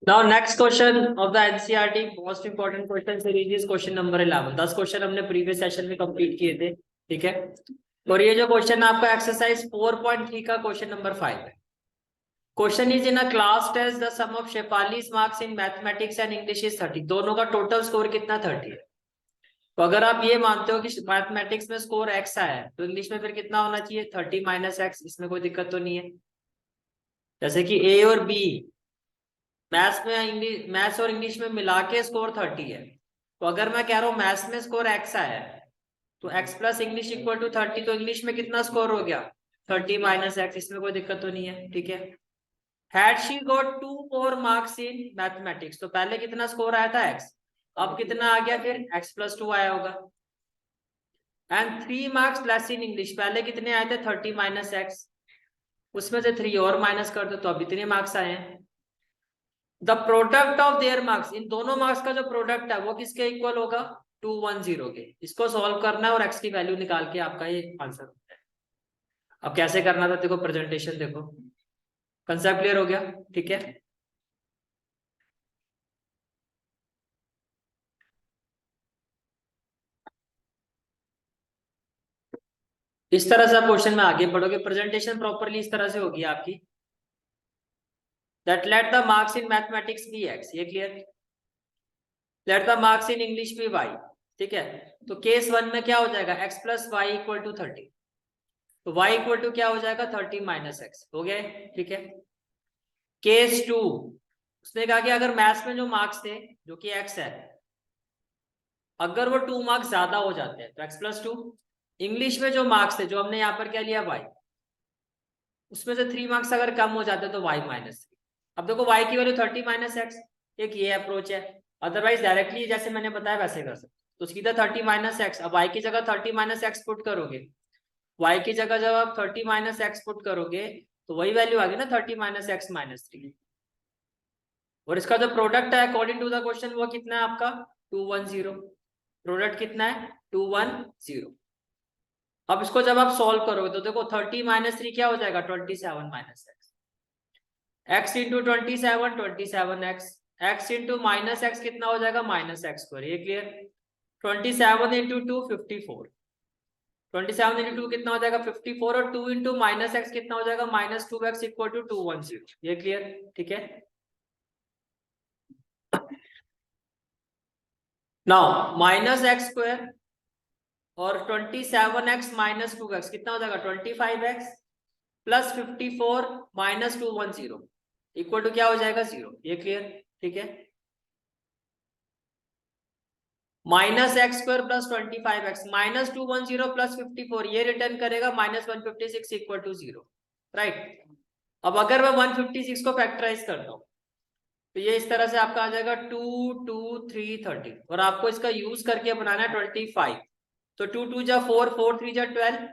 Now next question of the NCERT most important question series is question number 11। 10 question हमने previous session में complete किए थे, ठीक है। और ये जो क्वेश्चन आपका एक्सरसाइज 4.3 का क्वेश्चन नंबर 5 है। Question is in a class test the sum of Shefali's marks in mathematics and English is 30। दोनों का टोटल स्कोर कितना 30 है। तो अगर आप ये मानते हो कि मैथमेटिक्स में स्कोर एक्स आया है तो इंग्लिश में फिर कितना होना चाहिए 30 माइनस एक्स। इसमें कोई दिक्कत तो नहीं है। जैसे कि ए और बी मैथ्स में इंग्लिश मैथ्स और इंग्लिश में मिला के स्कोर 30 है। तो अगर मैं कह रहा हूँ मैथ्स में स्कोर एक्स आया है तो x plus English equal to 30, तो इंग्लिश में कितना स्कोर हो गया 30 माइनस एक्स। इसमें कोई दिक्कत तो नहीं है, ठीक है। Had she got 2 more marks in mathematics, तो पहले कितना स्कोर आया था एक्स, अब कितना आ गया फिर एक्स प्लस 2 आया होगा। And 3 marks less in English, पहले कितने आए थे 30 माइनस एक्स, उसमें से 3 और माइनस कर दो तो अब इतने मार्क्स आए हैं। The product of their marks, इन दोनों मार्क्स का जो प्रोडक्ट है वो किसके इक्वल होगा 210 के। इसको सॉल्व करना है और एक्स की वैल्यू निकाल के आपका ये आंसर होता है। अब कैसे करना था देखो, प्रेजेंटेशन देखो, कंसेप्ट क्लियर हो गया, ठीक है। इस तरह से आप क्वेश्चन में आगे बढ़ोगे, प्रेजेंटेशन प्रॉपरली इस तरह से होगी आपकी। That let the marks in mathematics be X, ये clear. Let the marks in English be Y, ठीक है। तो केस 1 में क्या हो जाएगा X plus Y equal to 30, तो y इक्वल टू क्या हो जाएगा 30 माइनस एक्स, हो गया, ठीक है। केस 2, उसने कहा कि अगर मैथ्स में जो मार्क्स थे जो कि x है, अगर वो 2 मार्क्स ज्यादा हो जाते हैं तो x प्लस 2। इंग्लिश में जो मार्क्स थे जो हमने यहाँ पर क्या लिया y, उसमें से 3 मार्क्स अगर कम हो जाते हैं तो y माइनस 3। अब देखो y की वैल्यू 30 माइनस एक्स, एक ये अप्रोच है। अदरवाइज डायरेक्टली जैसे मैंने बताया वैसे कर सकते, तो सीधा 30 माइनस एक्स। अब y की जगह 30 माइनस एक्स पुट करोगे, y की जगह जब आप 30 माइनस एक्स पुट करोगे तो वही वैल्यू आ गई ना 30 माइनस एक्स माइनस 3। और इसका जो प्रोडक्ट है अकॉर्डिंग टू द क्वेश्चन वो कितना है आपका 210। प्रोडक्ट कितना है 210। अब इसको जब आप सॉल्व करोगे तो देखो 30 माइनस 3 क्या हो जाएगा 27 minus x, x into 27 27 x, x into minus x कितना हो जाएगा माइनस एक्स स्क्वायर, ये क्लियर। 27 इंटू 2 54, 27 इंटू 2 कितना हो जाएगा 54, और 2 इंटू माइनस एक्स कितना हो जाएगा माइनस 2x इक्वल टू 210, ये क्लियर, ठीक है। नाउ माइनस एक्स स्क्वायर और 27x माइनस 2x कितना हो जाएगा 25x plus 54 minus 210 equal to क्या हो जाएगा 0, ये क्लियर, ठीक है। Minus x square plus 25x minus 210 plus 54, ये रिटर्न करेगा माइनस 156 इक्वल टू 0, राइट। अब अगर मैं 156 को फैक्टराइज करता हूँ तो ये इस तरह से आपका आ जाएगा 2 2 3 30, और आपको इसका यूज करके बनाना है 25। तो 2 2 जा 4, 4 3 जा 12,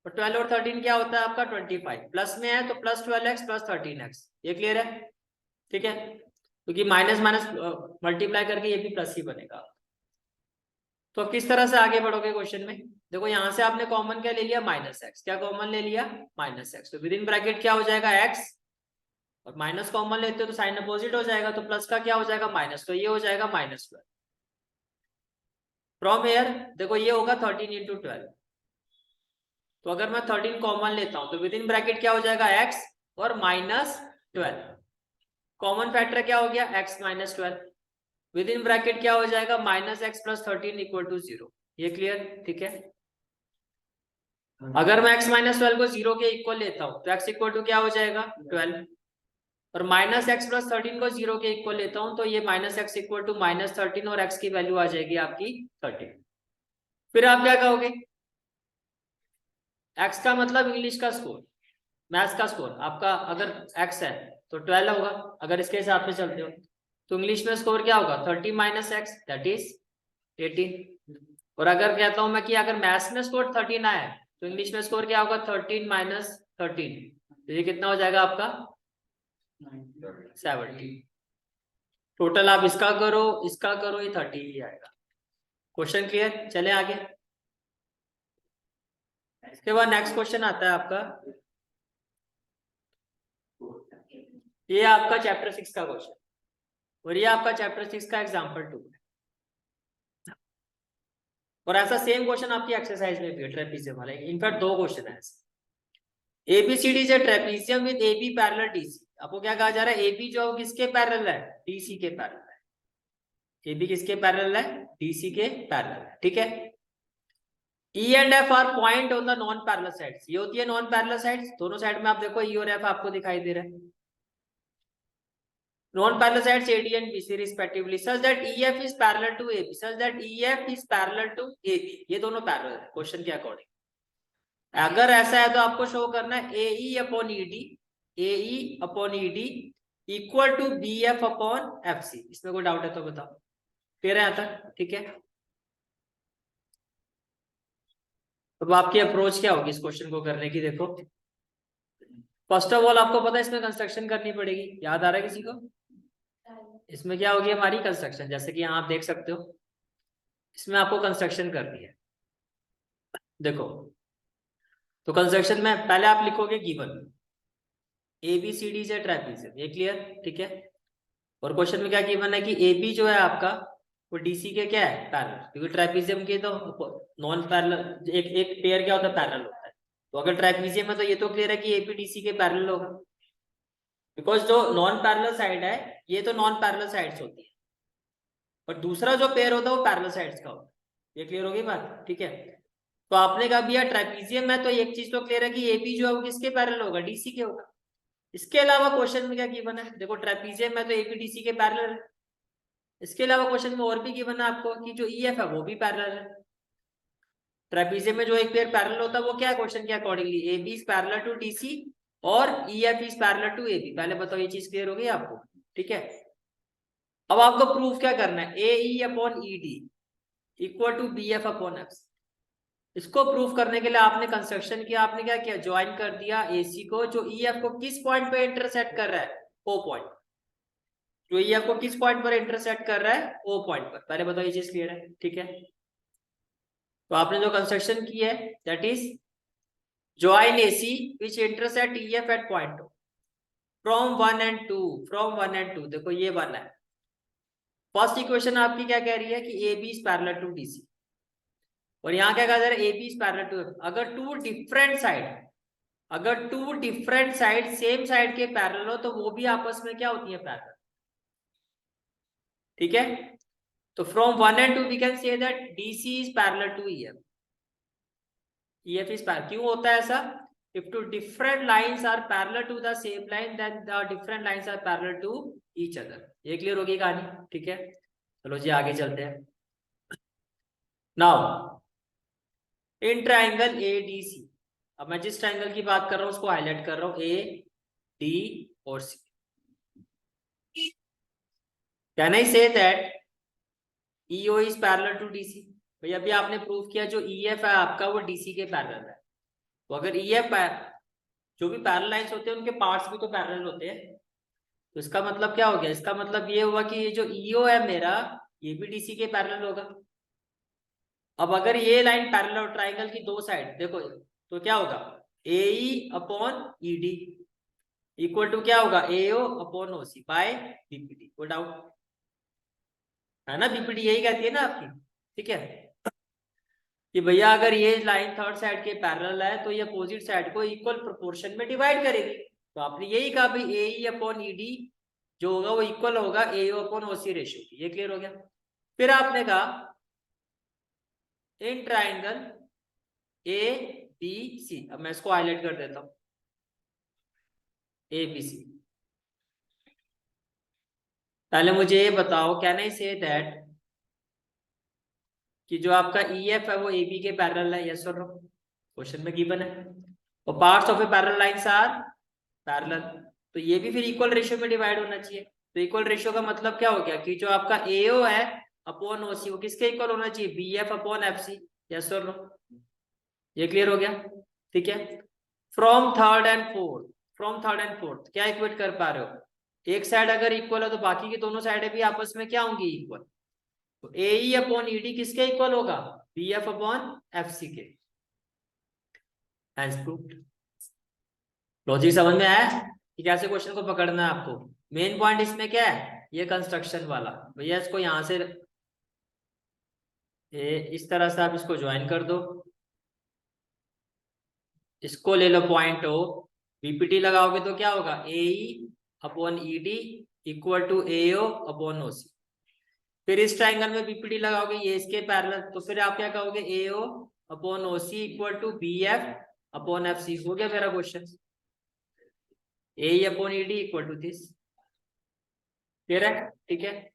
और 12 और 13 क्या होता है आपका 25, प्लस में है तो प्लस 12x प्लस 13x, ये क्लियर है, ठीक है। क्योंकि माइनस माइनस मल्टीप्लाई करके ये भी प्लस ही बनेगा। तो किस तरह से आगे बढ़ोगे क्वेश्चन में, देखो यहां से आपने कॉमन क्या ले लिया माइनस एक्स, क्या कॉमन ले लिया माइनस एक्स, तो विद इन ब्रैकेट क्या हो जाएगा एक्स, और माइनस कॉमन लेते हो तो साइन अपोजिट हो जाएगा, तो प्लस का क्या हो जाएगा माइनस, तो ये हो जाएगा माइनस 12। फ्रॉम हेयर देखो ये होगा 13 इंटू 12, तो अगर मैं 13 कॉमन लेता हूं तो विद इन ब्रैकेट क्या हो जाएगा एक्स और माइनस 12। कॉमन फैक्टर क्या हो गया x minus 12, within bracket क्या हो जाएगा minus x plus 13 equal to 0, ये क्लियर, ठीक है। अगर मैं x माइनस 12 को 0 के इक्वल लेता हूं तो x इक्वल टू क्या हो जाएगा 12, और माइनस एक्स प्लस 13 को 0 के इक्वल लेता हूं तो ये minus x equal to minus 13, और x की वैल्यू आ जाएगी आपकी 13। फिर आप क्या कहोगे, x का मतलब इंग्लिश का स्कोर, मैथ्स का स्कोर आपका अगर x है तो 12 होगा, अगर इसके हिसाब से चलते हो तो इंग्लिश में स्कोर क्या होगा 30 माइनस एक्स दैट इज 18। और अगर कहता हूं मैं कि अगर मैथ्स में स्कोर 13 आया है तो इंग्लिश में स्कोर क्या होगा 13 माइनस 13, तो ये कितना हो जाएगा आपका 70। टोटल आप इसका करो ये 30 ही आएगा। क्वेश्चन क्लियर, चले आगे। इसके बाद नेक्स्ट क्वेश्चन आता है आपका, ये आपका चैप्टर 6 का क्वेश्चन। और ये आपका चैप्टर 6 का एग्जाम्पल 2 है। और ऐसा सेम क्वेश्चन आपकी एक्सरसाइज में भी है ट्रेपीजियम वाला, इनफैक्ट 2 क्वेश्चन है ऐसे। ABCD is a trapezium with AB parallel DC। आपको क्या कहा जा रहा है, AB जो किसके पैरेलल है, DC के पैरेलल है। AB किसके पैरेलल है, DC के पैरेलल है, ठीक है। E and F are point on the non parallel sides, ये होती है नॉन पैरेलल साइड्स, दोनों साइड में आप देखो E और F आपको दिखाई दे रहा है। Non parallel sides AD and BC respectively such that EF is parallel to AB, such that EF is parallel to AB, ये दोनों पैरेलल है क्वेश्चन के अकॉर्डिंग। अगर ऐसा है तो आपको शो करना है AE upon ED equal to BF upon FC। इसमें कोई डाउट है तो बताओ, क्लियर है यहाँ तक, ठीक है। अब आपकी अप्रोच क्या होगी इस क्वेश्चन को करने की, देखो फर्स्ट ऑफ ऑल आपको पता है इसमें कंस्ट्रक्शन करनी पड़ेगी, याद आ रहा है किसी को। इसमें क्या होगी हमारी कंस्ट्रक्शन, जैसे कि यहाँ आप देख सकते हो इसमें आपको कंस्ट्रक्शन करनी है। देखो तो कंस्ट्रक्शन में पहले आप लिखोगे गिवन ABCD से ट्राइपीजियम, ये क्लियर, ठीक है। और क्वेश्चन में क्या गिवन है कि AB जो है आपका वो DC के क्या है, पैरेलल, क्योंकि ट्राइपीजियम के तो नॉन पैरेलल एक पेयर क्या होता है, पैरेलल होता है। तो अगर ट्राइपीजियम है तो ये तो क्लियर है कि AB DC के पैरेलल होगा, बिकॉज जो नॉन पैरेलल साइड है ये तो नॉन पैरेलल साइड्स होती है, और दूसरा जो पेयर होता है वो पैरेलल साइड्स का होता है। ये क्लियर होगी बात, ठीक है। तो आपने कहा भैया ट्राइपीजियम है तो एक चीज तो क्लियर है कि AB जो है वो किसके पैरेलल होगा, DC के होगा। इसके अलावा क्वेश्चन में क्या गिवन है, देखो ट्राइपीजियम है तो AB DC के पैरेलल है। इसके अलावा क्वेश्चन में और भी गिवन है आपको कि जो EF है वो भी पैरेलल है। ट्राइपीजियम में जो एक पेयर पैरेलल होता है वो क्या है क्वेश्चन के accordingly, AB is parallel to DC और EF is parallel to AB। पहले बताओ ये चीज क्लियर हो गई आपको, ठीक है। अब आपको प्रूफ क्या करना है, AE upon ED equal to BF upon FC। इसको प्रूफ करने के लिए आपने कंस्ट्रक्शन किया, आपने क्या किया, ज्वाइन कर दिया AC को, जो EF को किस पॉइंट पे इंटरसेक्ट कर रहा है, O पॉइंट। जो EF को किस पॉइंट पर इंटरसेक्ट कर रहा है, O पॉइंट पर। पहले बताओ ये चीज क्लियर है, ठीक है। तो आपने जो कंस्ट्रक्शन की है that is join AC which intersect EF at point O from 1 and 2, from 1 and 2। देखो ये 1 है। फर्स्ट इक्वेशन आपकी क्या कह रही है कि AB is parallel to DC, और यहाँ क्या कहा जा रहा है, AB is parallel to F। अगर two different side same side के पैरेलल हो तो वो भी आपस में क्या होती है, पैरेलल, ठीक है। तो from 1 and 2 we can say that DC is parallel to EF, EF is parallel. क्यों होता है ऐसा, if two different lines are parallel to the same line then the different lines are parallel to each other। ये clear होगी कहानी, ठीक है। चलो जी आगे चलते हैं। नाउ इन ट्राइंगल ADC, अब मैं जिस ट्राइंगल की बात कर रहा हूं उसको हाईलाइट कर रहा हूं, AD और C। Can I say that EO is parallel to DC। भाई अभी आपने प्रूव किया जो EF है आपका वो DC के पैरेलल है। तो अगर EF जो भी पैरेलल लाइंस होते हैं उनके पार्ट्स भी तो पैरेलल होते हैं, तो इसका मतलब क्या हो गया, इसका मतलब ये हुआ कि ये जो EO है मेरा ये भी DC के पैरेलल होगा। अब अगर ये लाइन पैरेलल ट्राइंगल की दो साइड देखो तो क्या होगा, AE upon ED equal to क्या होगा, AO upon OC by BPD। कोई डाउट है ना, BPD यही कहती है ना आपकी, ठीक है। कि भैया अगर ये लाइन थर्ड साइड के पैरेलल है तो ये अपोजिट साइड को इक्वल प्रोपोर्शन में डिवाइड करेगी। तो आपने यही कहा भाई AE अपॉन ED जो होगा वो इक्वल होगा AO अपॉन OC रेशियो की। ये क्लियर हो गया। फिर आपने कहा इन ट्राइंगल ABC, अब मैं इसको हाईलाइट कर देता हूं, ABC। पहले मुझे ये बताओ कैन आई से दैट कि जो आपका EF है वो AB के पैरेलल है, यस और नो, क्वेश्चन में गिवन है। और parts of a parallel lines are parallel, तो ये भी फिर इक्वल रेशियो में डिवाइड होना चाहिए। तो इक्वल रेशियो का मतलब क्या हो गया कि जो आपका AO है अपॉन OC वो किसके इक्वल होना चाहिए, BF अपॉन FC, यस और नो। ये क्लियर हो गया, ठीक है। फ्रॉम थर्ड एंड फोर्थ क्या इक्वेट कर पा रहे हो, एक साइड अगर इक्वल है तो बाकी की दोनों साइडें भी आपस में क्या होंगी, इक्वल। तो AE अपॉन ED किसके इक्वल होगा, BF अपॉन FC के। Hence proved. लॉजिक समझ में आया कि कैसे क्वेश्चन को पकड़ना है आपको। मेन पॉइंट इसमें क्या है ये कंस्ट्रक्शन वाला भैया, इसको यहां से इस तरह से आप इसको ज्वाइन कर दो, इसको ले लो पॉइंट ओ, बीपीटी लगाओगे तो क्या होगा, A upon E D equal to A O upon O C. फिर इस ट्राइंगल में बीपीटी लगाओगे, ये इसके पैरेलल, तो फिर आप क्या कहोगे, A O upon O C equal to B F upon F C. हो गया मेरा question, A upon E D equal to this. Clear है? ठीक है,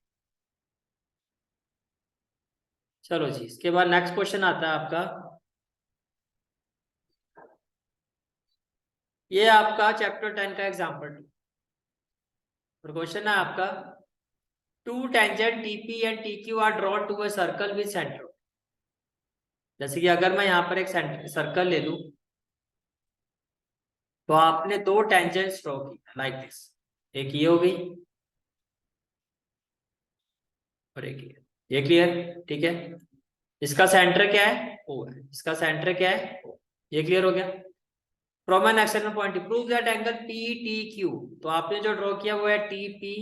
चलो जी, इसके बाद नेक्स्ट क्वेश्चन आता है आपका, ये आपका चैप्टर 10 का एग्जाम्पल। और क्वेश्चन है आपका, two tangent TP and TQ are drawn to a circle with centre. जैसे कि अगर मैं यहाँ पर एक सर्कल ले लूं, तो आपने दो टेंजेंट्स ड्रॉ की लाइक दिस, एक ये हो गई और एक ये क्लियर? ठीक है, इसका सेंटर क्या है, ओ है, इसका सेंटर क्या है, O। ये क्लियर हो गया? From an external point prove that angle P T Q, तो आपने जो ड्रॉ किया वो है टी पी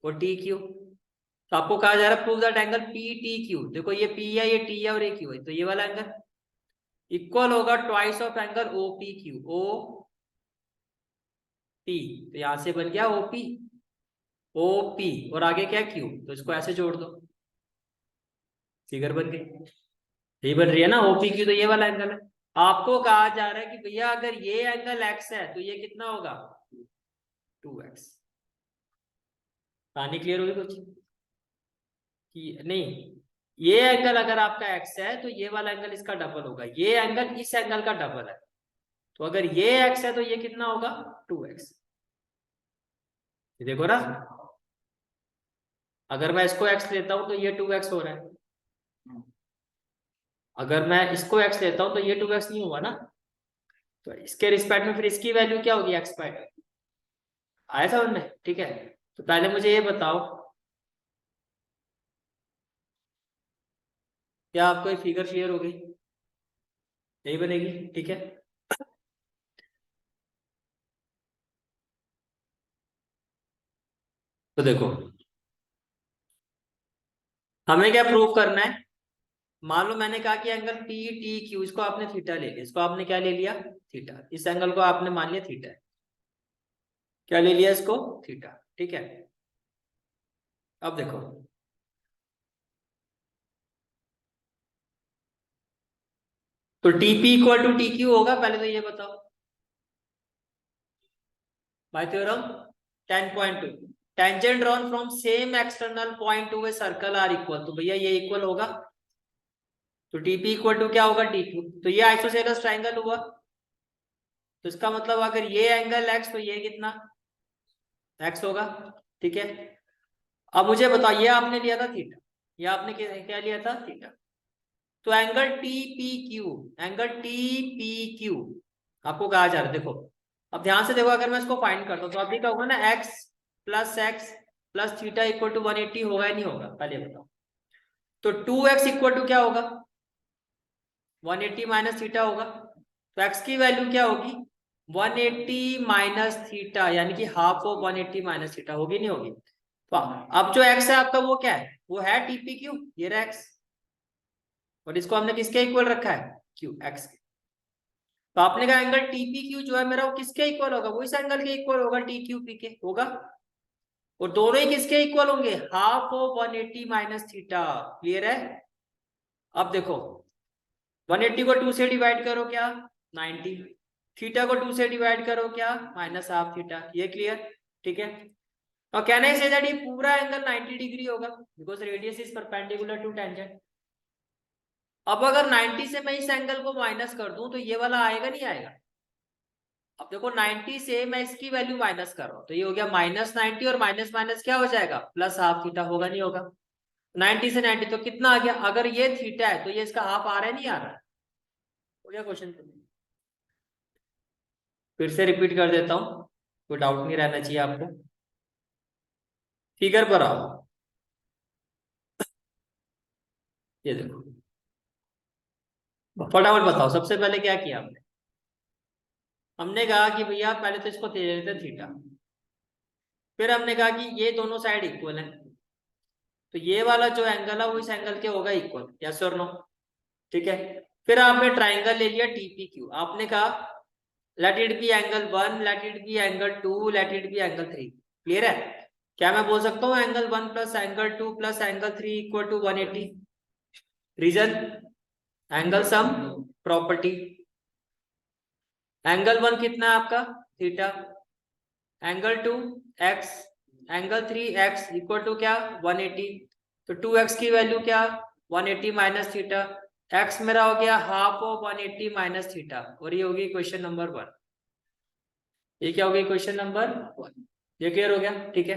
और टी क्यू। तो आपको कहा जा रहा है prove that angle P T Q, देखो ये पी है, ये टी है और ये क्यू है, तो ये वाला एंगल इक्वल होगा twice of angle O P Q, O P, तो यहां से बन गया ओपी, ओ पी और आगे क्या क्यू, तो इसको ऐसे जोड़ दो, फिगर बन गई। यही बन रही है ना ओपी क्यू, तो ये वाला एंगल है। आपको कहा जा रहा है कि भैया अगर ये एंगल एक्स है तो ये कितना होगा, 2x। कहानी क्लियर होगी कुछ कि नहीं? ये एंगल अगर आपका x है तो ये वाला एंगल इसका डबल होगा, ये एंगल इस एंगल का डबल है, तो अगर ये x है तो ये कितना होगा, 2x। देखो ना, अगर मैं इसको x लेता हूं तो ये 2x हो रहा है, अगर मैं इसको x लेता हूं तो ये 2x नहीं हुआ ना, तो इसके रिस्पेक्ट में फिर इसकी वैल्यू क्या होगी, x बाय 2। आया समझ में? ठीक है, तो पहले मुझे ये बताओ, क्या आपको ये फिगर क्लियर हो गई? यही बनेगी, ठीक है। तो देखो, हमें क्या प्रूव करना है, मान लो मैंने कहा कि एंगल पी टी क्यू, इसको आपने थीटा ले लिया, इसको आपने क्या ले लिया, थीटा, इस एंगल को आपने मान लिया थीटा, क्या ले लिया इसको, थीटा। ठीक है, अब देखो, तो TP equal to T Q होगा, पहले तो ये बताओ by theorem 10.2, tangent drawn from same external point to a circle are equal, तो भैया ये इक्वल होगा, तो टीपी इक्वल टू क्या होगा, टी क्यू, तो ये आइसोसेलेस ट्राइंगल हुआ, तो इसका मतलब अगर ये एंगल एक्स तो ये कितना, एक्स होगा। ठीक है, अब मुझे बताओ, ये आपने लिया था थीटा, ये आपने क्या लिया था, थीटा, तो angle T P Q, angle T P Q आपको कहा जा रहा है, देखो अब ध्यान से देखो, अगर मैं इसको फाइंड करता हूँ तो अभी क्या होगा ना, x plus theta equal to 180 होगा या नहीं होगा, पहले बताओ। तो 2x इक्वल टू क्या होगा, 180 माइनस थीटा होगा, तो x की वैल्यू क्या होगी, 180 माइनस थीटा, यानी कि हाफ ऑफ 180 माइनस थीटा, होगी नहीं होगी? तो अब जो x है आपका वो क्या है, वो है टीपी क्यू, ये रहा x, और इसको हमने किसके इक्वल रखा है, क्यू एक्स के। तो आपने कहा एंगल टीपी क्यू जो है मेरा, वो किसके इक्वल होगा, वो इस एंगल के इक्वल होगा, टी क्यू पी के होगा, और दोनों ही किसके इक्वल होंगे, half of 180 minus theta. Clear है? अब देखो, 180 को 2 से डिवाइड करो क्या, 90, थीटा को 2 से डिवाइड करो क्या, माइनस हाफ थीटा, ये क्लियर? ठीक है, और कहना ही से दैट ये पूरा एंगल 90 डिग्री होगा, because radius is perpendicular to tangent. अब अगर 90 से मैं इस एंगल को माइनस कर दूं तो ये वाला आएगा नहीं आएगा? अब देखो 90 से मैं इसकी वैल्यू माइनस कर रहा हूं, तो ये हो गया -90, और माइनस माइनस क्या हो जाएगा, प्लस हाफ थीटा, होगा नहीं होगा? 90 से 90 तो कितना आ गया, अगर ये थीटा है तो ये इसका हाफ आ रहा है, नहीं आ रहा है? हो गया क्वेश्चन। फिर से रिपीट कर देता हूं, कोई डाउट नहीं रहना चाहिए आपको। फिगर पर आओ, ये देखो, फटाफट बताओ, सबसे पहले क्या किया हमने? हमने कहा कि भैया पहले तो इसको दे देते थीटा, फिर हमने कहा कि ये दोनों साइड इक्वल है, तो ये वाला जो एंगल है वो इस एंगल के होगा इक्वल, यस और नो, ठीक है। फिर आपने ट्राइंगल ले लिया TPQ, आपने कहा let it be angle 1, let it be angle 2, let it be angle 3। Clear है? क्या मैं बोल सकता हूँ angle 1 plus angle 2 plus angle 3 equal to 180? Reason? Angle sum property. Angle 1 कितना है आपका? Theta. Angle 2 x, angle 3 x equal to क्या? 180। तो 2x की वैल्यू क्या? 180 माइनस थीटा। x मेरा हो गया हाफ ऑफ 180 माइनस थीटा, और ये होगी क्वेश्चन नंबर 1। ये क्या हो गया? Question number 1। ये क्लियर हो गया? ठीक है।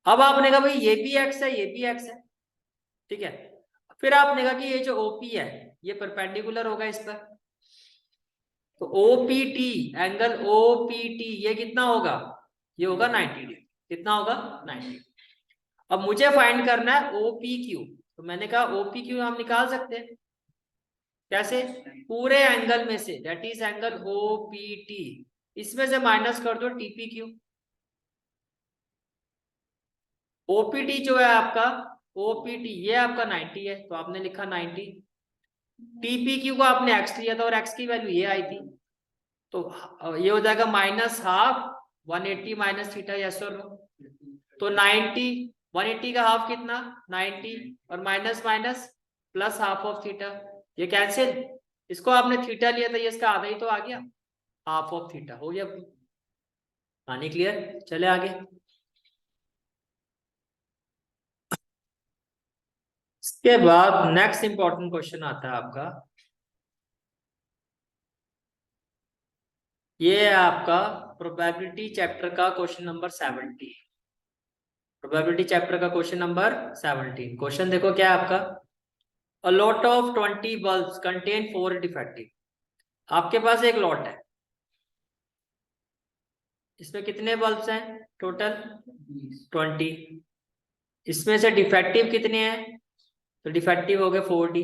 अब आपने कहा भाई ये भी x है, ये भी x है, ठीक है। फिर आपने कहा कि ये जो OP है ये परपेंडिकुलर होगा इस पर, तो OPT, एंगल OPT ये कितना होगा? ये होगा 90 डिग्री। कितना होगा? 90। अब मुझे फाइंड करना है OPQ, तो मैंने कहा OPQ हम निकाल सकते हैं। कैसे? पूरे एंगल में से, दैट इज एंगल OPT, इसमें से माइनस कर दो TPQ। OPT जो है आपका, OPT ये आपका 90 है, तो आपने लिखा 90। TPQ को आपने x लिया था और x की वैल्यू ये आई थी, तो ये हो जाएगा minus half 180 minus theta, yes और नो? तो 90, 180 का हाफ कितना? 90, और minus minus plus half of theta, ये कैंसिल। इसको आपने थीटा लिया था, ये इसका आधा ही तो आ गया, हाफ ऑफ थीटा हो गया। पानी क्लियर? चले आगे। इसके बाद नेक्स्ट इंपॉर्टेंट क्वेश्चन आता है आपका, ये है आपका प्रोबेबिलिटी चैप्टर का क्वेश्चन नंबर 17। प्रोबेबिलिटी चैप्टर का क्वेश्चन नंबर 17। क्वेश्चन देखो क्या है आपका, a lot of 20 bulbs contain 4 defective. आपके पास एक लॉट है, इसमें कितने बल्ब्स हैं टोटल? 20। इसमें से डिफेक्टिव कितने हैं? तो डिफेक्टिव हो गए 4D,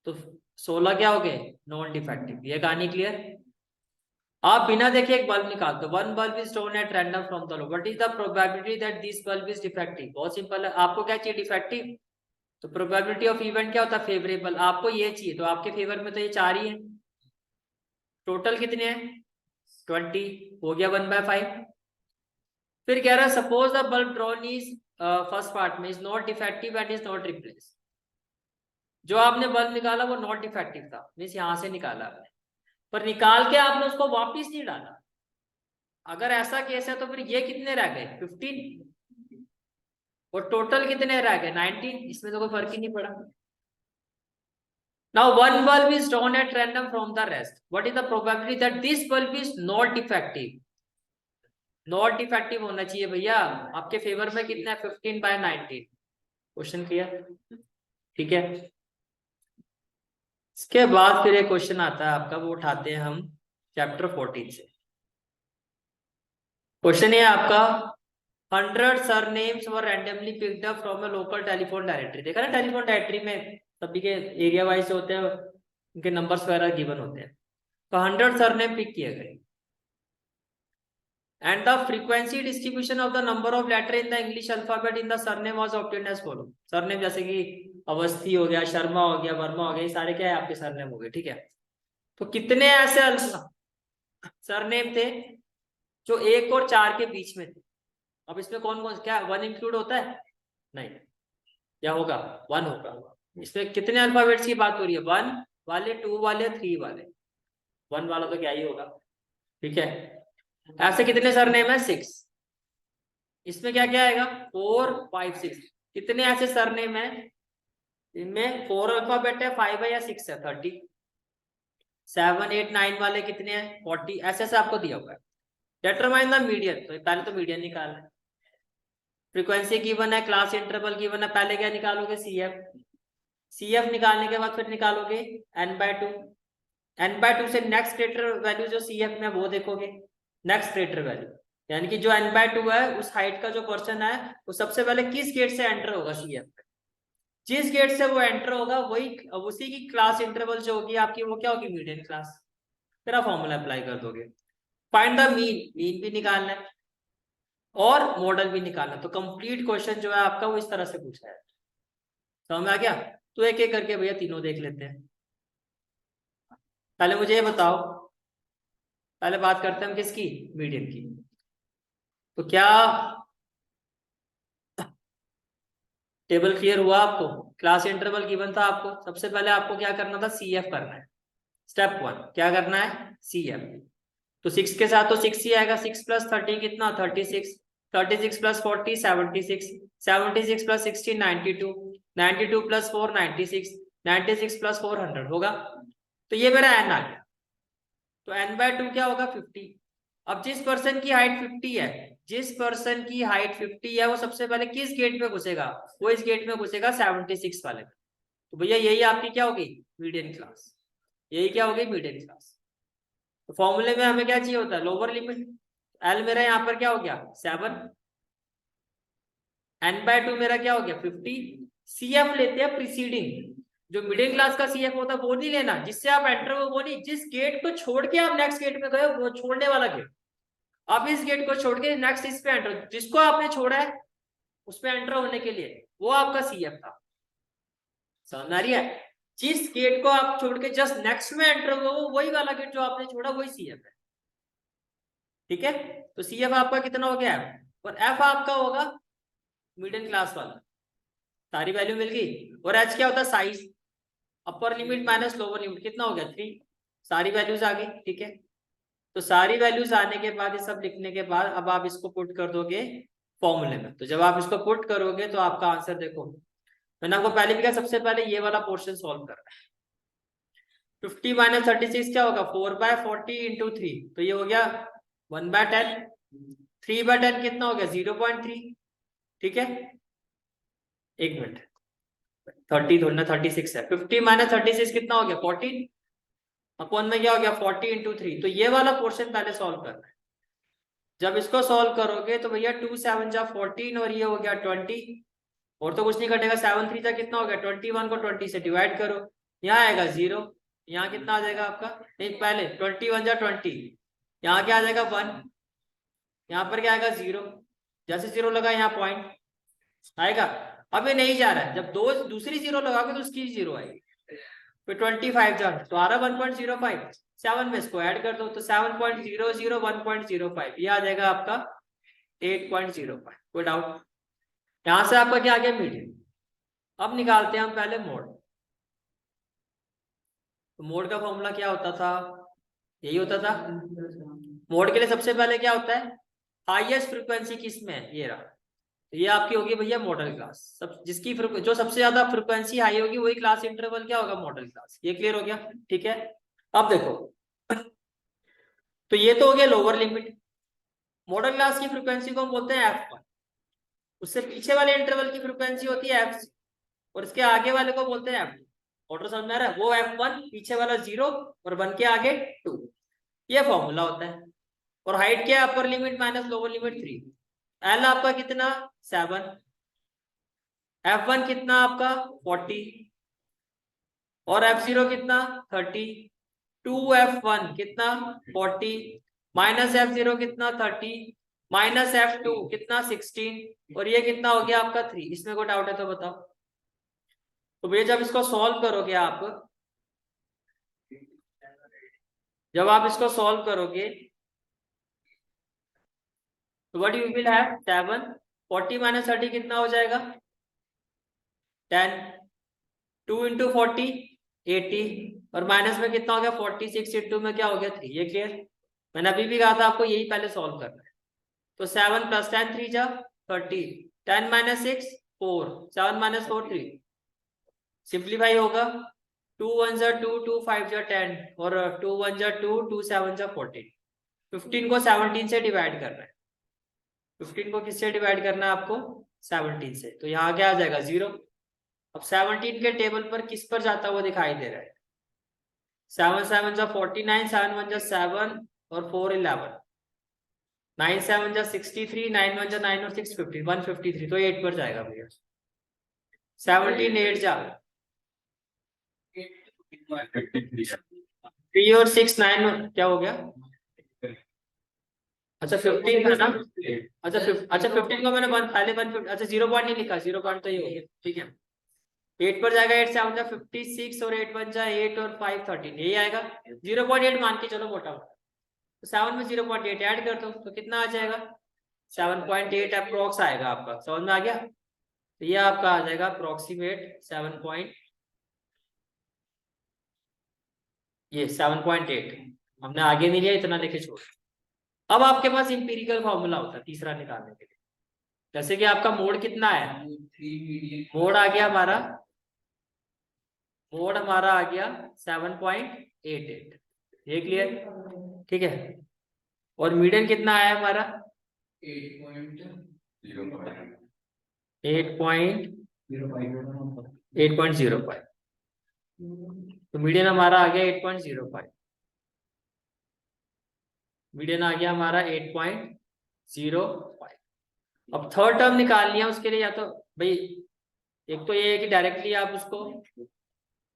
तो 16 क्या हो गए? Non defective. ये कहानी क्लियर? आप बिना देखे एक बल्ब निकाल दो, one bulb is throne at random from the low, what is the probability that this bulb is defective? बहुत सिंपल है, आपको क्या चाहिए? डिफेक्टिव। तो प्रोबेबिलिटी ऑफ इवेंट क्या होता है? फेवरेबल। आपको ये चाहिए, तो आपके फेवर में तो ये 4 ही है। टोटल कितने हैं? 20, हो गया 1/5। फिर कह रहा है suppose the bulb drawn is, first part में, is not defective and is not replace. जो आपने बल्ब निकाला वो नॉट डिफेक्टिव था, मीन्स यहां से निकाला आपने, पर निकाल के आपने उसको वापिस नहीं डाला। अगर ऐसा केस है तो फिर ये कितने रह गए? 15, और टोटल कितने रह गए? 19। इसमें तो कोई फर्क ही नहीं पड़ा। Now one bulb is drawn at random from the rest. What is the probability that this bulb is not defective? Not defective होना चाहिए भैया, आपके फेवर में कितना है? 15/19। Question clear? ठीक है। इसके बाद फिर एक क्वेश्चन आता है आपका, वो उठाते हैं हम चैप्टर 14 से। क्वेश्चन है आपका, 100 surnames were randomly picked up from a local telephone directory. देखा ना, टेलीफोन डायरेक्टरी में सभी के एरिया वाइज होते हैं, उनके नंबर्स वगैरह गिवन होते हैं। तो 100 सरनेम पिक किए गए, and the frequency distribution of the number of letter in the English alphabet in the surname was obtained as follow। Surname जैसे कि अवस्थी हो गया, शर्मा हो गया, वर्मा हो गया, ये सारे क्या है? आपके सरनेम हो गए, ठीक है। तो कितने ऐसे सरनेम थे जो 1 और 4 के बीच में थे? अब इसमें कौन कौन, क्या 1 इंक्लूड होता है? नहीं। क्या होगा? 1 होगा। इसमें कितने अल्फाबेट्स की बात हो रही है? 1 वाले, 2 वाले, 3 वाले। 1 वाला तो क्या ही होगा, ठीक है। ऐसे कितने सरनेम है? 6। इसमें क्या क्या आएगा? 4, 5, 6। कितने ऐसे सरनेम है इनमें 4 अल्फाबेट है, 5 है या 6 है? 30। 7, 8, 9 वाले कितने हैं? 40। ऐसे ऐसे आपको दिया हुआ है। डिटरमाइन द मीडियन, तो पहले तो मीडियन निकालना है। फ्रीक्वेंसी गिवन है, क्लास इंटरवल गिवन है, पहले क्या निकालोगे? CF। CF निकालने के बाद फिर निकालोगे n/2। n/2 से नेक्स्ट ग्रेटर वैल्यू जो CF में वो देखोगे, नेक्स्ट ग्रेटर वैल्यू, यानी कि जो n/2 है उस हाइट का जो पर्सन है वो सबसे पहले किस गेट से एंटर होगा CF में? जिस गेट से वो एंटर होगा वही, उसी की क्लास इंटरवल जो होगी आपकी, वो क्या होगी? Median class. फिर आप फॉर्मूला अप्लाई कर दोगे। फाइंड द मीन, मीन भी निकालना है। और मॉडल भी निकालना। तो कंप्लीट क्वेश्चन जो है आपका वो इस तरह से पूछा है। समझ में आ गया? तो एक एक करके भैया तीनों देख लेते हैं। पहले मुझे ये बताओ, पहले बात करते हैं हम किसकी, मीडियन की। तो क्या टेबल क्लियर हुआ आपको? क्लास इंटरवल गिवन था आपको, सबसे पहले आपको क्या करना था, सीएफ करना है। स्टेप 1 क्या करना है, सीएफ। तो 6 के साथ तो 6 ही आएगा, 6 प्लस 30 कितना, 36, 36 प्लस 40 76, 76 प्लस 16 92, 92 प्लस 4 96, 96 प्लस 4 100 होगा। तो ये मेरा एन आ गया। तो n/2 क्या होगा, 50। अब जिस पर्सन की हाइट 50 है, जिस पर्सन की हाइट 50 है वो सबसे पहले किस गेट में घुसेगा, वो इस गेट में घुसेगा 76 वाले में। तो भैया यही आपकी क्या होगी, मीडियन क्लास। यही क्या होगी, मीडियन क्लास। तो फॉर्मूले में हमें क्या चाहिए होता है, लोअर लिमिट। एल मेरा यहाँ पर क्या हो गया 7, n/2 मेरा क्या हो गया 50। सीएफ लेते हैं प्रीसीडिंग, जो मिडिल क्लास का सीएफ होता है वो नहीं लेना, जिससे आप एंटर हो वो नहीं, जिस गेट को छोड़ के आप नेक्स्ट गेट में गए वो छोड़ने वाला गेट। आप इस गेट को छोड़ के नेक्स्ट इस पे एंटर, जिसको आपने छोड़ा है उस पे एंटर होने के लिए वो आपका सीएफ था। समझ आ रही है? जिस गेट को आप छोड़ के जस्ट नेक्स्ट में एंटर हुए वो वही वाला गेट जो आपने छोड़ा वही सीएफ है। ठीक है? तो सीएफ आपका कितना हो गया, और एफ आपका होगा मिडिल क्लास वाला। सारी वैल्यू मिल गई। और एच क्या होता है, size. Upper limit minus lower limit कितना हो गया 3। सारी वैल्यूज आ गई। ठीक है? तो सारी वैल्यूज आने के बाद, ये सब लिखने के बाद अब आप इसको पुट कर दोगे फॉर्मूले में। तो जब आप इसको पुट करोगे तो आपका आंसर देखो, मैंने आपको पहले भी कहा सबसे पहले ये वाला पोर्शन सॉल्व करना है। 50 माइनस 36 क्या होगा, 4/40 इंटू 3, तो ये हो गया 1/10। 3/10 कितना हो गया 0.3। ठीक है, एक मिनट, 30 थोड़ी ना 36 है। 50 माइनस 36 कितना हो गया 14, अपॉन में क्या हो गया 40 इंटू 3। तो ये वाला पोर्शन पहले सॉल्व करना है। जब इसको सॉल्व करोगे तो भैया 2 7 जा 14 और ये हो गया 20, और तो कुछ नहीं घटेगा। 7 3 जा कितना हो गया 21 को 20 से डिवाइड करो, यहाँ आएगा 0। यहाँ कितना आ जाएगा आपका, नहीं पहले 21 जा 20, यहाँ क्या आ जाएगा 1, यहाँ पर क्या आएगा 0। जैसे 0 लगा यहाँ पॉइंट आएगा। अब ये नहीं जा रहा है, जब दो दूसरी 0 लगाओगे तो उसकी 0 आएगी। फिर 25 जा तो आ रहा 1.05, 7 में इसको ऐड कर दो तो 7.00 1.05, ये आ जाएगा आपका 8.05। कोई डाउट? यहां से आपका क्या आ गया, मीडियन। अब निकालते हैं हम पहले मोड। तो मोड का फॉर्मूला क्या होता था, यही होता था। मोड के लिए सबसे पहले क्या होता है, हाईएस्ट फ्रीक्वेंसी किस में है, ये रहा। तो ये आपकी होगी भैया मॉडल क्लास। सब जिसकी जो सबसे ज्यादा फ्रीक्वेंसी हाई होगी वही क्लास इंटरवल क्या होगा, मॉडल क्लास। ये क्लियर हो गया? ठीक है, अब देखो तो ये तो हो गया लोअर लिमिट। मॉडल क्लास की फ्रीक्वेंसी को हम बोलते हैं f1। उससे पीछे वाले इंटरवल की फ्रीक्वेंसी होती है f0, और इसके आगे वाले को बोलते हैं f2। ऑर्डर समझ में आ रहा है? वो f1 पीछे वाला 0 और 1 के आगे 2, ये फॉर्मूला होता है। और हाइट क्या है, upper limit minus lower limit 3। L आपका कितना 7, f1 कितना आपका 40, और f0 कितना 30। 2f1 कितना 40, माइनस f0 कितना 30, माइनस f2 कितना 16, और ये कितना हो गया आपका 3। इसमें कोई डाउट है तो बताओ। तो भैया जब इसको सॉल्व करोगे आप, जब आप इसको सॉल्व करोगे तो what you will have 7, 40 minus 30 कितना हो जाएगा 10, 2 इंटू 40 80, और माइनस में कितना हो गया 46 इंटू में क्या हो गया 3। ये क्लियर? मैंने अभी भी कहा था आपको यही पहले सॉल्व करना है। तो 7 प्लस 10 3 जा 30, 10 माइनस 6 4, 7 माइनस 4 3, सिंप्लीफाई होगा। 2 1 जा 2, 2 5 जा 10, और 2 1 जा 2, 2 7 जा 14। 15 को 17 से डिवाइड करना है। 15 को किससे डिवाइड करना है आपको, 17 से। तो यहाँ क्या आ जाएगा 0। अब 17 के टेबल पर किस पर जाता हुआ दिखाई दे रहा है, 7 7 जा 49, 7 1 जा 7, और 4 11, 9 7 जा 63, 9 1 जा 9 और 6 50, 153। तो 8 पर जाएगा भैया। 17 8 जा 3 और 6 9, क्या हो गया अच्छा 15 था ना। अच्छा 15 को मैंने पहले 150, अच्छा 0 पॉइंट नहीं लिखा, 0 पॉइंट तो ये हो गया, ठीक है। 8 पर जाएगा, 8 से आऊंगा 56 और 8 बन जाए 8 और 5 13, यही आएगा। 0.8 मान के चलो मोटा मोटा, तो 7 में 0.8 ऐड कर दो तो कितना आ जाएगा, 7.8 अप्रोक्स आएगा आपका, समझ में आ गया। तो ये आपका आ जाएगा अप्रोक्सीमेट 7 ये 7.8, हमने आगे नहीं लिया, इतना लेके छोड़। अब आपके पास इंपीरिकल फॉर्मूला होता है तीसरा निकालने के लिए, जैसे कि आपका मोड कितना है, मोड आ गया हमारा, मोड हमारा आ गया 7.88, ये क्लियर, ठीक है। और मीडियन कितना आया हमारा 8.05, तो मीडियन हमारा आ गया 8.05, मीडियन आ गया हमारा 8.05। अब थर्ड टर्म निकाल लिया, उसके लिए या तो भाई एक तो ये है कि डायरेक्टली आप उसको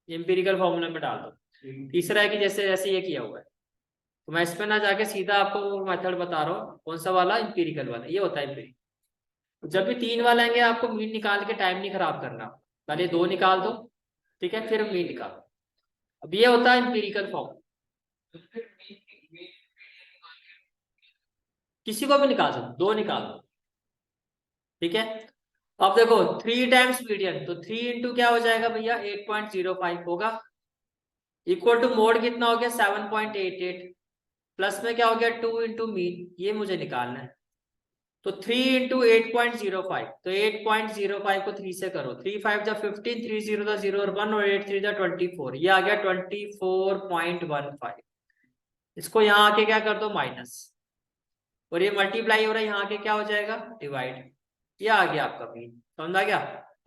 एम्पिरिकल फॉर्मूला में डाल दो, तीसरा है कि जैसे जैसे ये किया हुआ है, तो मैं इस पे ना जाके सीधा आपको वो मेथड बता रहा हूँ, कौन सा वाला, एम्पिरिकल वाला, ये होता है एम्पिरिकल। जब भी 3 वाला आएंगे आपको मीन निकाल के टाइम नहीं खराब करना, पहले 2 निकाल दो, ठीक है, फिर मीन निकालो। अब ये होता है एम्पिरिकल फॉर्म, किसी को भी निकाल सकते, 2 निकाल दो, ठीक है। अब देखो 3 टाइम्स मीडियन, तो 3 इंटू क्या हो जाएगा भैया 8.05 होगा, इक्वल टू मोड कितना हो गया 7.88, प्लस में क्या हो गया 2 इंटू मीन, ये मुझे निकालना है। तो 3 इंटू 8.05, तो 8.05 को 3 से करो, 3 5 जा 15, 3 0 जा 0 और 1 और 8 3 जा 24, ये आ गया 24.15। इसको यहाँ आके क्या कर दो माइनस, और ये मल्टीप्लाई हो रहा है, यहाँ के क्या हो जाएगा डिवाइड, ये आ गया आपका मीन, समझ आ गया।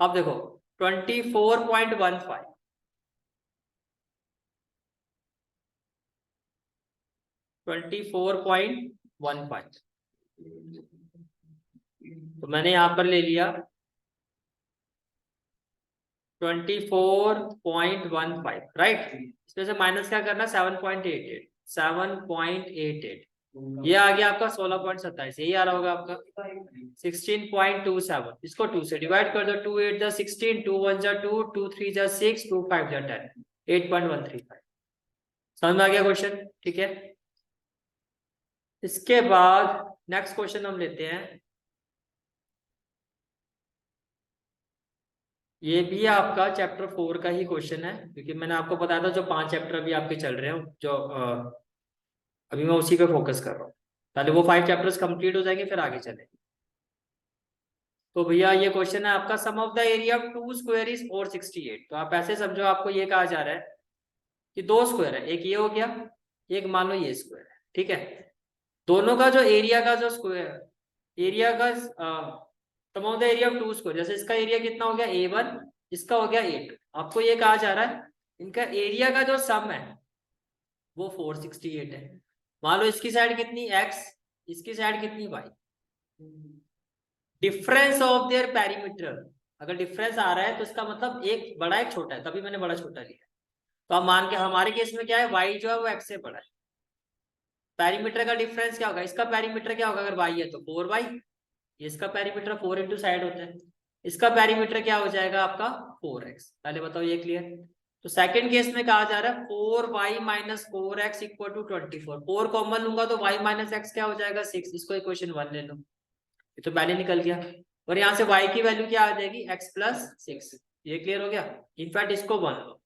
अब देखो 24.15, 24.15, तो मैंने यहां पर ले लिया 24.15, राइट। इसमें से माइनस क्या करना 7.88, 7.88, ये आ गया आपका 16.27, यही आ रहा होगा आपका 16.27, इसको 2 से डिवाइड कर दो, 2 8 जा 16, 2 1 जा 2, 2 3 जा 6, 2 5 जा 10, 8.135, समझ में आ गया क्वेश्चन, ठीक है। इसके बाद नेक्स्ट क्वेश्चन हम लेते हैं, ये भी आपका चैप्टर 4 का ही क्वेश्चन है, क्योंकि मैंने आपको बताया था जो 5 चैप्टर अभी आपके चल रहे हैं, जो अभी मैं उसी पे फोकस कर रहा हूँ, पहले वो 5 चैप्टर्स कंप्लीट हो जाएंगे फिर आगे चलेंगे। तो भैया ये क्वेश्चन है आपका, sum of the area of 2 square is 468, तो आप ऐसे समझो, आपको ये कहा जा रहा है कि 2 स्क्वायर है, एक ये हो गया, एक मान लो ये स्क्वायर है, ठीक है। दोनों का जो एरिया का जो स्क्वायर एरिया का sum of the area of 2 square, जैसे इसका एरिया कितना हो गया A1, इसका हो गया A2, आपको ये कहा जा रहा है इनका एरिया का जो सम है वो 468 है। मान लो इसकी साइड कितनी x, इसकी साइड कितनी y, difference of their perimeter, अगर डिफरेंस आ रहा है तो इसका मतलब एक बड़ा एक छोटा है, तभी मैंने बड़ा छोटा लिया। तो अब मान के हमारे केस में क्या है, y जो है वो x से बड़ा है, पेरीमीटर का डिफरेंस क्या होगा, इसका पेरीमीटर क्या होगा, अगर y है तो 4y, इसका पेरीमीटर 4 इंटू साइड होता है, इसका पेरीमीटर क्या हो जाएगा आपका 4x, पहले बताओ ये क्लियर। तो सेकंड केस में कहा जा रहा है 4y minus 4x equal to 24, 4 common लूंगा तो y माइनस एक्स क्या हो जाएगा 6, इसको इक्वेशन 1 ले लो, ये तो पहले निकल गया, और यहाँ से y की वैल्यू क्या आ जाएगी x प्लस 6, ये क्लियर हो गया। इनफैक्ट इसको 1 लो,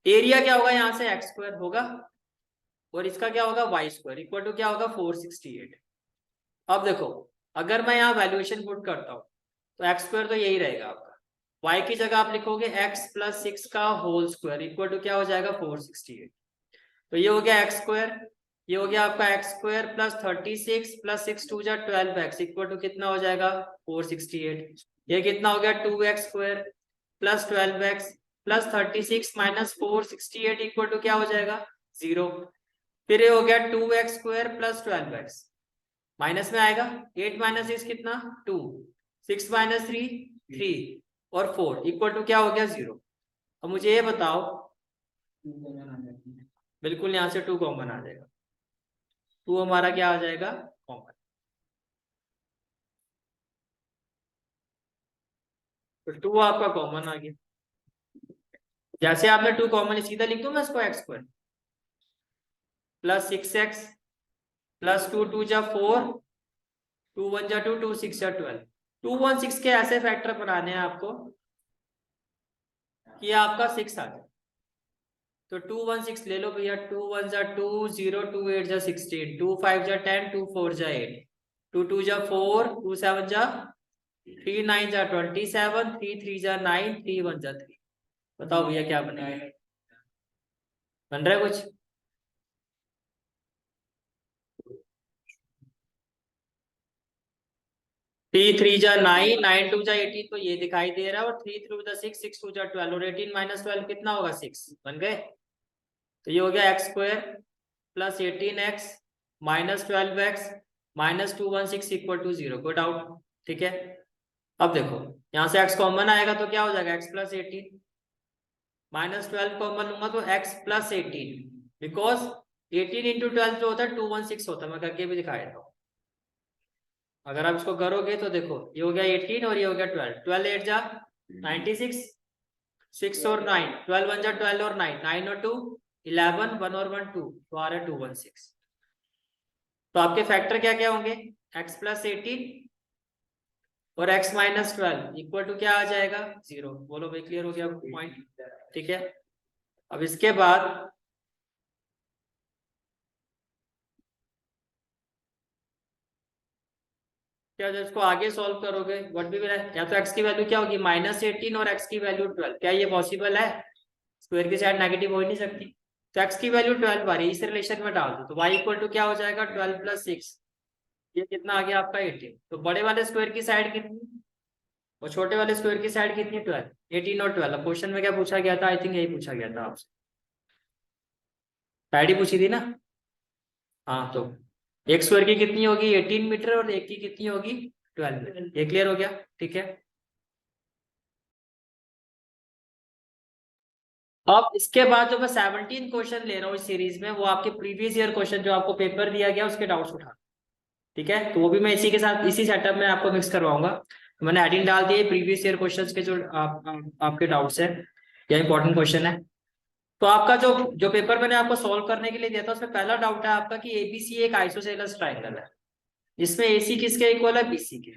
एरिया क्या होगा यहाँ से एक्स स्क्वायर होगा, और इसका क्या होगा वाई स्क्वायर इक्वल टू क्या होगा 468। अब देखो अगर मैं यहाँ वैल्यूएशन पुट करता हूँ तो एक्स स्क्वायर तो यही रहेगा आपका, वाई की जगह आप लिखोगे एक्स प्लस 6 का होल स्क्वायर इक्वल टू क्या हो जाएगा 468, तो ये हो गया एक्स स्क्वायर, ये हो गया आपका एक्स स्क्वायर प्लस 36 प्लस 6 2 जा 12x इक्वल टू कितना हो जाएगा 468, ये कितना हो गया 2x square plus 12x plus 36 minus 468 equal to क्या हो जाएगा 0, फिर ये हो गया 2x square plus 12x, minus में आएगा 8 माइनस 6 कितना 2, 6 माइनस 3 3 और 4 इक्वल टू क्या हो गया 0। अब मुझे ये बताओ, बिल्कुल यहाँ से 2 कॉमन आ जाएगा, 2 हमारा क्या आ जाएगा तो 2 आपका कॉमन आ गया। जैसे आपने 2 कॉमन, सीधा लिख दूं मैं इसको x square plus 6x plus 2 2 जा 4, 2 1 जा 2, 2 6 जा 12। 2 1 6 के ऐसे फैक्टर बनाने हैं आपको कि आपका 6 आ जाए। तो 2 1 6 ले लो भैया, 2 1 जा 2, 0 2 8 जा 16, 2 5 जा 10, 2 4 जा 8, 2 2 जा 4, 2 7 जा 3 9 जा 27, 3 3 जा 9, 3 1 जा 3। बताओ भैया क्या बनेगा? बन रहा है कुछ? थ्री थ्री जा 9, 9 2 जा 18, तो ये दिखाई दे रहा है। और 3 3 जा 6, 6 2 जा 12, और 18 माइनस 12 कितना होगा? 6। बन गए? तो ये हो गया x square plus 18x minus 12x minus 216 equal to 0। Good out. ठीक है, अब देखो यहाँ से x कॉमन आएगा तो क्या हो जाएगा? x प्लस 18 माइनस 12 कॉमन लूंगा तो x प्लस 18, बिकॉज 18 इंटू 12 जो होता है 216 होता है। मैं करके भी दिखा देता हूँ। अगर आप इसको करोगे तो देखो, ये हो गया 18 और ये हो गया 12, 12 8 जा 96, 6 और 9, 12 1 जा 12 और 9, 9 और 2 11, 1 और 1 2, तो आ रहा है 216। तो आपके फैक्टर क्या क्या होंगे? x प्लस 18 और x माइनस 12 इक्वल टू क्या आ जाएगा? 0। बोलो भाई, क्लियर हो गया पॉइंट? ठीक है, अब इसके बाद क्या, जब इसको आगे सॉल्व करोगे व्हाट भी मिला, या तो x की वैल्यू क्या होगी? माइनस 18 और x की वैल्यू 12। क्या ये पॉसिबल है? स्क्वायर की साइड नेगेटिव हो ही नहीं सकती। तो x की वैल्यू 12 आ रही है, इस रिलेशन में डाल दो तो y इक्वल टू क्या हो जाएगा? 12 प्लस 6, ये कितना आ गया आपका? 18। तो बड़े वाले स्क्वायर की साइड कितनी और छोटे वाले स्क्वायर की साइड कितनी? 12, 18 और 12। क्वेश्चन में क्या पूछा गया था? आई थिंक यही पूछा गया था आपसे, साइड ही पूछी थी ना। हाँ, तो एक स्क्वायर की कितनी होगी? 18 मीटर, और एक की कितनी होगी? 12 मीटर। ये क्लियर हो गया? ठीक है, अब इसके बाद जो मैं 17 क्वेश्चन ले रहा हूँ इस सीरीज में, वो आपके प्रीवियस ईयर क्वेश्चन जो आपको पेपर दिया गया उसके डाउट्स उठा। ठीक है, तो वो भी मैं इसी के साथ इसी सेटअप में आपको मिक्स करवाऊंगा। तो मैंने एडिंग डाल दिए प्रीवियस ईयर क्वेश्चंस के जो आपके डाउट्स है या इंपॉर्टेंट क्वेश्चन है। तो आपका जो जो पेपर मैंने आपको सॉल्व करने के लिए दिया था उसमें पहला डाउट है आपका कि एबीसी एक आइसोसेलेस ट्राइंगल है, इसमें एसी किसके इक्वल है? बीसी के।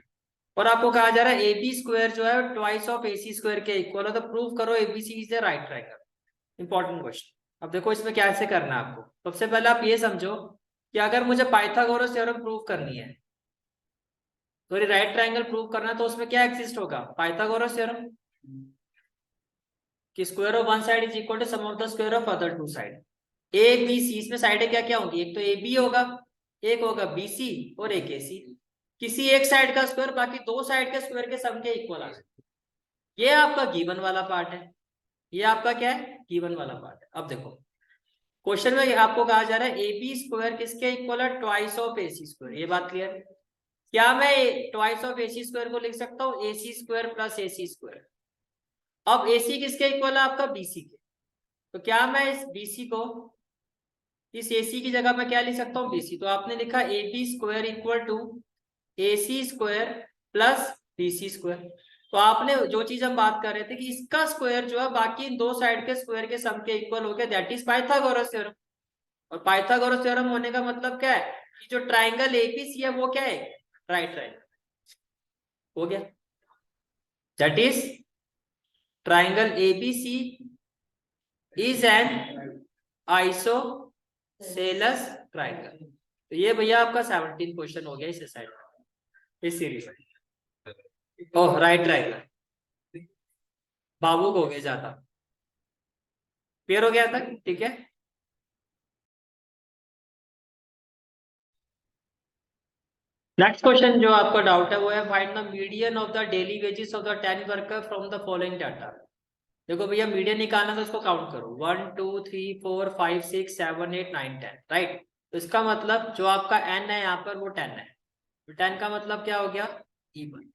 और आपको कहा जा रहा है ए बी स्क्वायर जो है ट्वाइस ऑफ एसी स्क्वायर के इक्वल है, तो प्रूव करो ABC is the right triangle. Important question. अब देखो इसमें कैसे करना है आपको। सबसे पहले आप ये समझो कि अगर मुझे पाइथागोरस थ्योरम प्रूव करनी है, तो ये राइट ट्राइंगल प्रूव करना है, तो उसमें क्या एग्जिस्ट होगा? पाइथागोरस थ्योरम, कि square of one side is equal to sum of the square of other two side. A B C, इसमें साइडें क्या क्या होंगी? एक तो ए बी होगा, एक होगा बी सी, और एक ए सी। किसी एक साइड का स्क्वायर बाकी दो साइड के स्क्वायर के सम के इक्वल आ जाए। ये आपका गिवन वाला पार्ट है। ये आपका क्या है? गिवन वाला पार्ट है। अब देखो क्वेश्चन में आपको कहा जा रहा है ए बी स्क्वायर किसके इक्वल है? Twice of A C square. ये बात क्लियर है? क्या मैं twice of A C square को लिख सकता हूँ A C square plus A C square? अब ए सी किसके इक्वल है? आपका बी सी के। तो क्या मैं इस बी सी को इस ए सी की जगह में क्या लिख सकता हूँ? B C. तो आपने लिखा A B square equal to A C square plus B C square. तो आपने जो चीज हम बात कर रहे थे कि इसका स्क्वायर जो है बाकी इन दो साइड के स्क्वायर के सम के इक्वल हो गया, दैट इज पाइथागोरस थ्योरम। और पाइथागोरस थ्योरम होने का मतलब क्या है? कि जो ट्राइंगल एबीसी है वो क्या है? Right triangle. हो गया, that is triangle ABC is an isosceles triangle. तो ये भैया आपका 17 क्वेश्चन हो गया इस साइड इस सीरीज में। ओह, राइट ट्राइंगल भावुक हो गए ज्यादा। क्लियर हो गया तक? ठीक है, नेक्स्ट क्वेश्चन जो आपका डाउट है वो है find the median of the daily wages of the 10 worker from the following data. देखो भैया, मीडियन निकालना तो इसको काउंट करो 1 2 3 4 5 6 7 8 9 10, राइट। तो इसका मतलब जो आपका एन है यहाँ पर वो 10 है। तो 10 का मतलब क्या हो गया? इवन।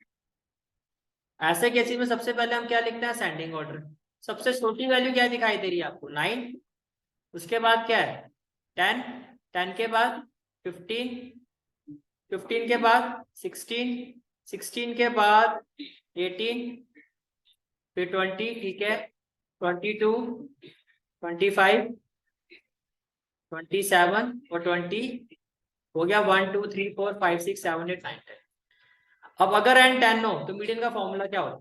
ऐसे केसेस में सबसे पहले हम क्या लिखते हैं? Ascending order. सबसे छोटी वैल्यू क्या दिखाई दे रही है आपको? 9। उसके बाद क्या है? 10। 10 के बाद 15, 15 के बाद 16, 16 के बाद 18, फिर 20, ठीक है, 22, 25, 27 और 20 हो गया, 1 2 3 4 5 6 7 8 9 10। अब अगर n 10 हो तो मीडियन का फॉर्मूला क्या होगा?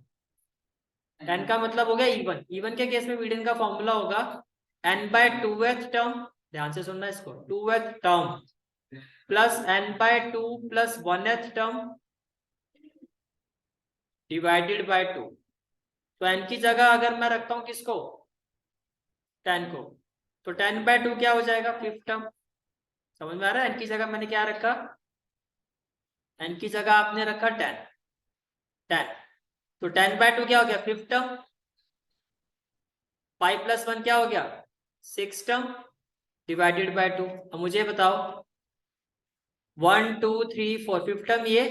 10 का मतलब हो गया इवन। इवन के केस में मीडियन का फॉर्मूला होगा n बाय 2th टर्म, ध्यान से सुनना इसको, 2th term plus n by 2 plus 1th term divided by 2। तो n की जगह अगर मैं रखता हूं किसको, 10 को, तो 10 बाय 2 क्या हो जाएगा, 5th टर्म। समझ में आ रहा है? n की जगह मैंने क्या रखा, n की जगह आपने रखा 10, 10, तो 10 बाय 2 क्या हो गया, 5th टर्म। 5 प्लस 1 क्या हो गया, 6 टर्म डिवाइडेड बाय 2। अब मुझे बताओ 1 2 3 4 5th टर्म ये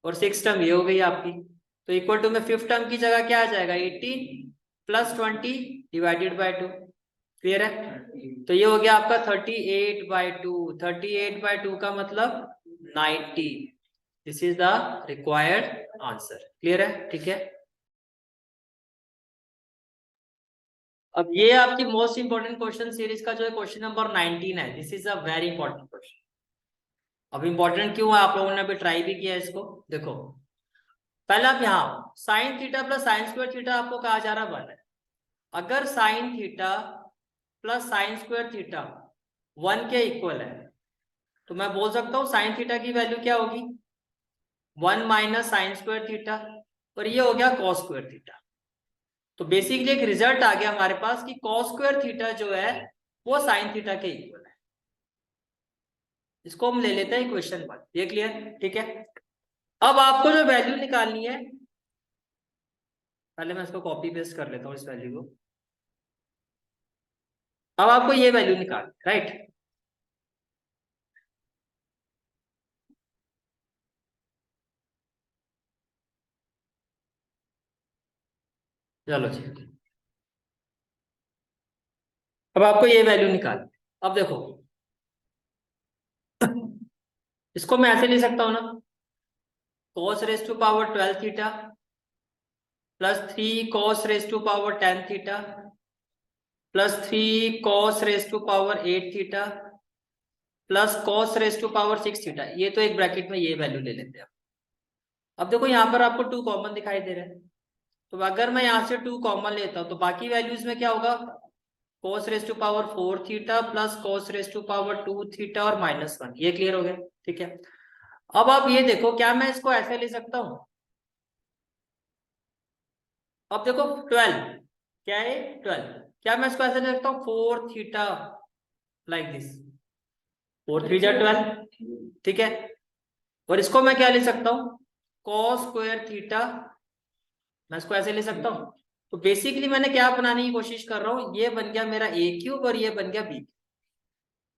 और 6 टर्म ये हो गई आपकी। तो इक्वल टू में 5th टर्म की जगह क्या आ जाएगा, 18 प्लस 20 डिवाइडेड बाय 2। क्लियर है? तो ये हो गया आपका 38 बाय 2। 38 बाय 2 का मतलब 90। This is the required answer. Clear है? ठीक है। अब ये आपकी मोस्ट इंपोर्टेंट क्वेश्चन सीरीज का जो है क्वेश्चन नंबर 19 है। This is a very important question. अब इंपॉर्टेंट क्यों है, आप लोगों ने अभी ट्राई भी किया इसको। देखो पहले आप यहाँ sine theta plus sine square theta आपको कहा जा रहा है 1 है। अगर sine theta plus sine square theta 1 के इक्वल है तो मैं बोल सकता हूँ साइन थीटा की वैल्यू क्या होगी, 1 माइनस साइन स्क्वायर थीटा, और ये हो गया कॉस स्क्वायर थीटा। तो बेसिकली एक रिजल्ट आ गया हमारे पास कि कॉस स्क्वायर थीटा जो है वो साइन थीटा के इक्वल है। इसको हम ले लेते हैं इक्वेशन 1। ये क्लियर? ठीक है। अब आपको जो वैल्यू निकालनी है, पहले मैं इसको कॉपी पेस्ट कर लेता हूँ इस वैल्यू को। अब आपको ये वैल्यू निकाल, राइट। चलो जी, अब आपको ये वैल्यू निकाल। अब देखो इसको मैं ऐसे ले सकता हूं ना, cos raise to power 12 theta plus 3 cos raise to power 10 theta plus 3 cos raise to power 8 theta plus cos raise to power 6 theta. ये तो एक ब्रैकेट में ये वैल्यू ले लेते हैं। अब देखो यहाँ पर आपको 2 कॉमन दिखाई दे रहे हैं, तो अगर मैं यहाँ से 2 कॉमन लेता हूँ तो बाकी वैल्यूज में क्या होगा, cos raise to power 4 theta plus cos raise to power 2 theta और -1। ये क्लियर हो गया? ठीक है। अब आप ये देखो, क्या मैं इसको ऐसे ले सकता हूँ, अब देखो 12 क्या है, 12, क्या मैं इसको ऐसे ले सकता हूँ 4 थीटा लाइक दिस, 4 3 जा 12, ठीक है। और इसको मैं क्या ले सकता हूँ, cos स्क्वायर थीटा, मैं इसको ऐसे ले सकता हूँ। तो बेसिकली मैंने क्या बनाने की कोशिश कर रहा हूँ, ये बन गया मेरा ए क्यूब और ये बन गया बी।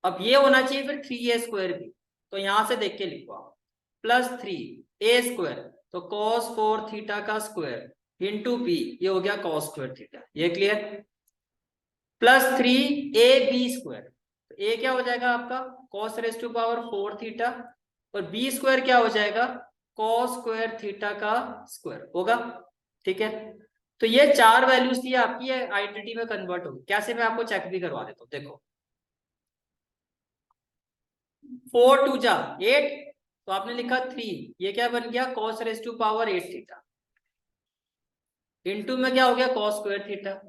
अब ये होना चाहिए फिर 3a स्क्वायर भी, तो यहां से देख के लिखो आप, प्लस 3a स्क्वायर, तो cos 4 थीटा का स्क्वायर इंटू बी, ये हो गया cos स्क्वायर थीटा। ये क्लियर? प्लस 3ab स्क्वायर, तो ए क्या हो जाएगा आपका cos raise to power 4 theta, और बी स्क्वायर क्या हो जाएगा cos स्क्वायर थीटा का स्क्वायर होगा। ठीक है। तो ये 4 वैल्यूज थी आपकी, आइडेंटिटी में कन्वर्ट होगी। कैसे, मैं आपको चेक भी करवा देता हूँ। देखो 4 2 जा 8, तो आपने लिखा 3, ये क्या बन गया cos raise to power 8 theta, into में क्या हो गया cos स्क्वायर थीटा।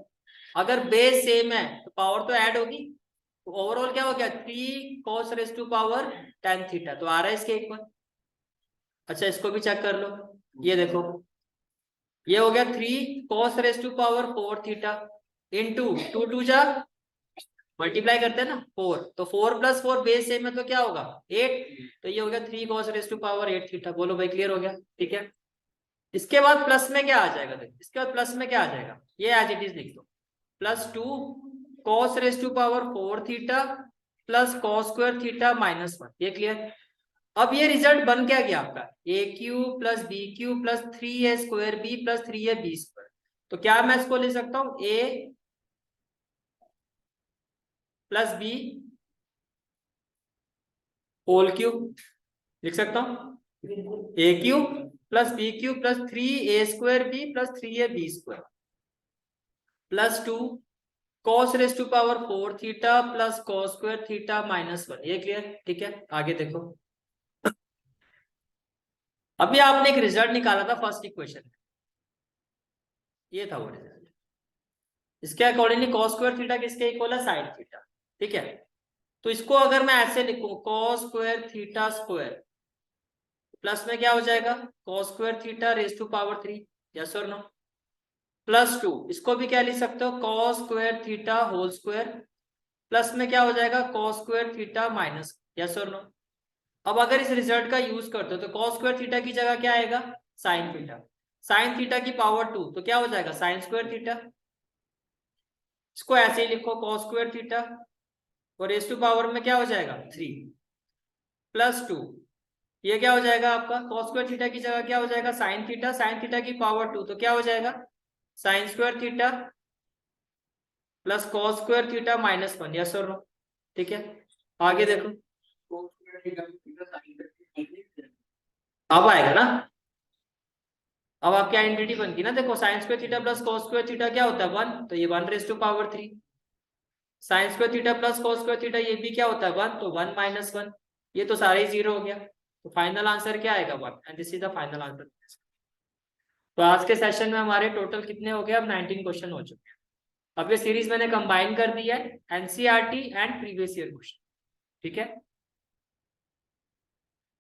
अगर बेस सेम है तो पावर तो ऐड होगी, तो ओवरऑल क्या हो गया 3 cos raise to power 10 theta, तो आ रहा है इसके इक्वल। अच्छा इसको भी चेक कर लो, ये देखो ये हो गया 3 cos raise to power 4 theta into 2 2 जा मल्टीप्लाई करते हैं ना 4, तो 4 प्लस 4 बेस सेम है तो क्या होगा 8, तो ये हो गया 3 cos raise to power 8 theta. बोलो भाई क्लियर हो गया? ठीक है। इसके बाद प्लस में क्या आ जाएगा, देखो इसके बाद प्लस में क्या आ जाएगा, ये एज इट इज लिख दो, plus 2 cos raise to power 4 theta plus cos square theta -1। ये क्लियर? अब ये रिजल्ट बन क्या गया आपका, A cube plus B cube plus 3a square B plus 3a B square. तो क्या मैं इसको ले सकता हूँ A plus B whole cube, लिख सकता हूँ A cube plus B cube plus 3a² B plus 3ab² plus 2 cos raise to power 4 theta plus cos square theta -1। ये क्लियर? ठीक है, आगे देखो। अभी आपने एक रिजल्ट निकाला था फर्स्ट इक्वेशन, ये था वो रिजल्ट। इसके अकॉर्डिंगली cos स्क्वायर थीटा किसके इक्वल है? sin theta. ठीक है, तो इसको अगर मैं ऐसे लिखूं cos square theta square plus में क्या हो जाएगा? cos square theta raise to power 3, yes और नो? प्लस 2, इसको भी क्या लिख सकते हो? cos square theta whole square plus में क्या हो जाएगा? cos square theta minus, yes और नो? अब अगर इस रिजल्ट का यूज करते हो तो cos स्क्वायर थीटा की जगह क्या आएगा? sin theta. sin थीटा की पावर 2 तो क्या हो जाएगा? sin square theta. इसको ऐसे ही लिखो cos स्क्वायर थीटा और रेस टू पावर में क्या हो जाएगा? 3 प्लस 2, ये क्या हो जाएगा आपका? cos स्क्वायर थीटा की जगह क्या हो जाएगा? sin theta. sin थीटा की पावर 2 तो क्या हो जाएगा? sin square theta plus cos square theta -1, yes और नो? ठीक है, आगे देखो। अब आएगा ना? अब आपकी आइडेंटिटी बनती ना, देखो sin square theta plus cos square theta क्या होता है? 1, तो ये 1 raise to power 3। sin square theta plus cos square theta ये भी क्या होता है? 1, तो 1 -1, ये तो सारे ही जीरो हो गया। तो फाइनल आंसर क्या आएगा? 1, and this is the final answer. तो आज के सेशन में हमारे टोटल कितने हो गए? अब 19 क्वेश्चन हो चुके हैं। अब ये सीरीज मैंने कंबाइन कर दी है, NCERT and previous year question. ठीक है।